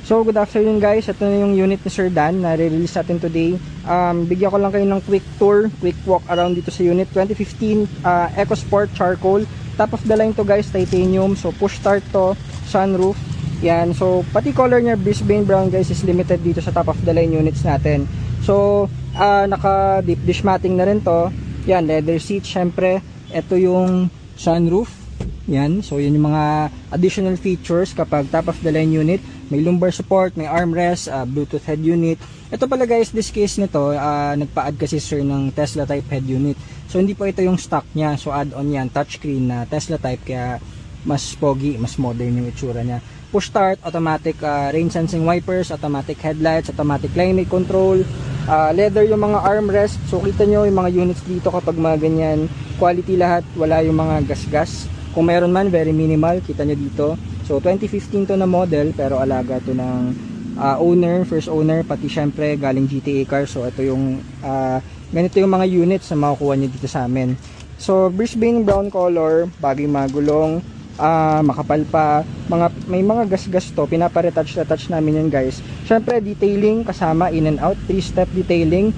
So good afternoon guys, ito na yung unit ni Sir Dan na re-release natin today. Bigyan ko lang kayo ng quick tour, quick walk around dito sa unit. 2015 EcoSport Charcoal. Top of the line to guys, titanium. So push start to, sunroof. Yan, so pati color niya Brisbane brown guys is limited dito sa top of the line units natin. So naka deep dish matting na rin to. Yan, leather seat syempre. Ito yung sunroof. Yan, so yun yung mga additional features kapag top of the line unit. May lumbar support, may armrest, Bluetooth head unit. Ito pala guys, this case nito, nagpa-add kasi sir ng Tesla type head unit. So hindi po ito yung stock niya. So add-on yan, touchscreen na Tesla type, kaya mas pogi, mas modern yung itsura niya. Push start, automatic rain sensing wipers, automatic headlights, automatic climate control, leather yung mga armrest. So kita nyo yung mga units dito kapag mga ganyan, quality lahat, wala yung mga gas-gas. Kung meron man, very minimal, kita nyo dito. So 2015 to na model, pero alaga to ng owner, first owner, pati syempre galing GTA car. So ito yung ganito yung mga units na makukuha nyo dito sa amin. So Brisbane brown color, bagay magulong, makapal pa, may mga gas-gas to, pinapa-retouch na touch namin yan guys. Syempre detailing kasama, in and out, 3-step detailing,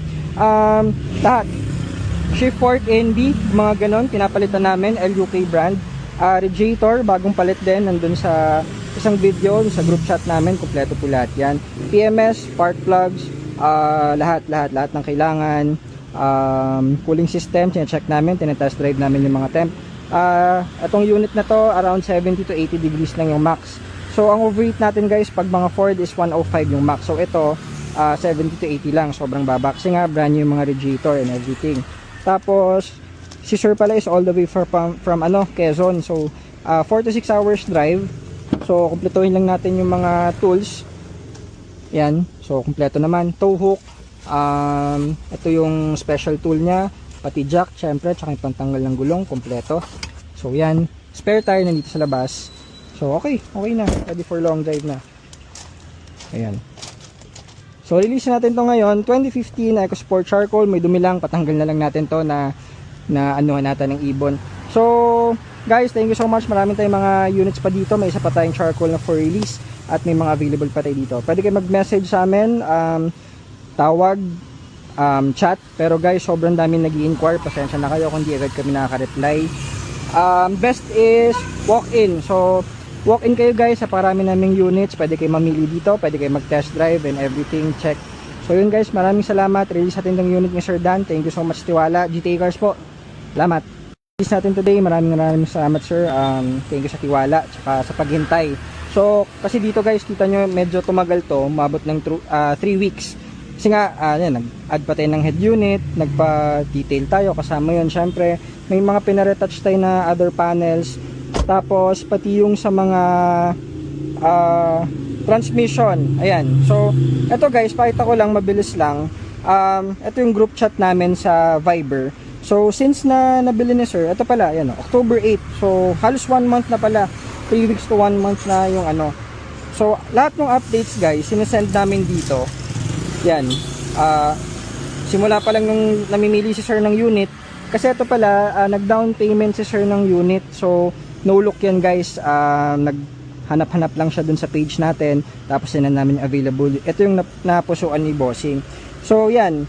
lahat. Shift fork NB, mga ganon, pinapalitan namin, LUK brand. Radiator, bagong palit din, nandun sa isang video, sa group chat namin, kompleto po lahat yan. PMS, spark plugs, lahat ng kailangan. Cooling system, check namin, tinetest drive namin yung mga temp. Itong unit na to, around 70 to 80 degrees lang yung max. So ang overheat natin guys, pag mga Ford is 105 yung max. So ito, 70 to 80 lang, sobrang baba. Kasi nga, brand new yung mga radiator and everything. Tapos, si sir pala is all the way from Quezon. So 4 to 6 hours drive. So kumpletuhin lang natin yung mga tools. Yan, so kumpleto naman. Tow hook, ito yung special tool nya, pati jack syempre, tsaka yung pantanggal ng gulong, kumpleto. So yan, spare tire nandito sa labas. So okay na, ready for long drive na. Ayan. So release natin to ngayon, 2015 EcoSport Charcoal. May dumi lang, patanggal na lang natin to na anuhan natin ng ibon. So guys, thank you so much. Maraming tayong mga units pa dito. May isa pa tayong charcoal na for release at may mga available pa tayo dito. Pwede kayo mag-message sa amin, tawag, chat. Pero guys, sobrang daming nag-i-inquire. Pasensya na kayo kung di agad kami nakaka-reply. Best is walk-in. So walk-in kayo guys sa parami naming units. Pwede kayo mamili dito, pwede kayo mag-test drive and everything, check. So yun guys, maraming salamat. Release natin ng unit ni Sir Dan. Thank you so much, Tiwala. GTA Cars po. Salamat. Release natin today. Maraming salamat sir. Thank you sa tiwala tsaka sa paghintay. So kasi dito guys, kita nyo medyo tumagal to. Umabot ng 3 weeks. Kasi nga, nag-add pa tayo ng head unit, nagpa-detail tayo. Kasama yun, syempre, may mga pinaretouch tayo na other panels. Tapos pati yung sa mga transmission. Ayan. So eto guys, pakita ko lang, mabilis lang. Ito yung group chat namin sa Viber. So since nabili ni sir, ito pala, ayan, October 8. So halos 1 month na pala. 3 weeks to 1 month na yung ano. So lahat ng updates guys, sinesend namin dito. Yan. Simula pa lang nung namimili si sir ng unit. Kasi ito pala, nag-down payment si sir ng unit. So no look yan guys. Hanap-hanap lang siya dun sa page natin. Tapos yan namin available. Ito yung napusuan ni bossing. So yan.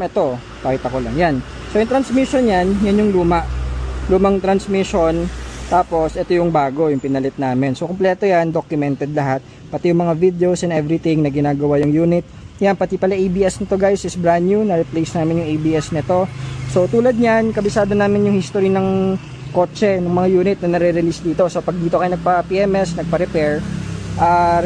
Ito, pakita ko lang. Yan. So yung transmission yan yung lumang transmission. Tapos ito yung bago, yung pinalit namin. So kompleto yan, documented lahat. Pati yung mga videos and everything na ginagawa yung unit. Yan, pati pala ABS nito guys is brand new. Na-replace namin yung ABS nito. So tulad niyan, kabisado namin yung history ng kotse, ng mga unit na nare-release dito. So pag dito kayo nagpa-PMS, nagpa-repair,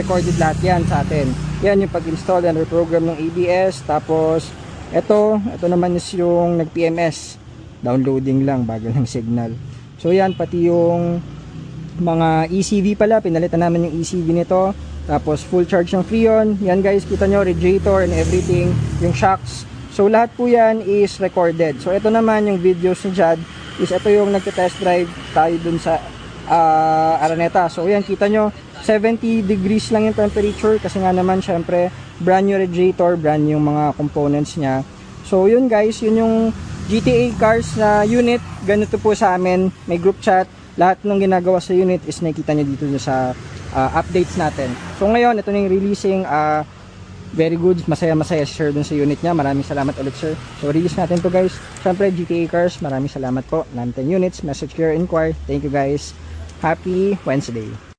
recorded lahat yan sa atin. Yan yung pag-install and reprogram ng ABS. Tapos ito naman is yung nag-PMS. Downloading lang, bago ng signal. So yan, pati yung mga ECV pala, pinalitan namin yung ECV nito. Tapos full charge ng Freon. Yan guys, kita nyo, radiator and everything. Yung shocks. So lahat po yan is recorded. So ito naman yung videos ni Jad. Is ito yung nagte-test drive tayo dun sa Araneta. So yan, kita nyo, 70 degrees lang yung temperature. Kasi nga naman, syempre, brand new radiator, brand new mga components niya. So yun guys, yun yung GTA Cars na unit. Ganito po sa amin, may group chat. Lahat ng ginagawa sa unit is nakikita nyo dito sa updates natin. So ngayon, ito na yung releasing, very good, masaya-masaya si sir dun sa unit niya. Maraming salamat ulit sir. So release natin to guys. Syempre GTA Cars, maraming salamat po. 910 units, message care, inquire. Thank you guys. Happy Wednesday.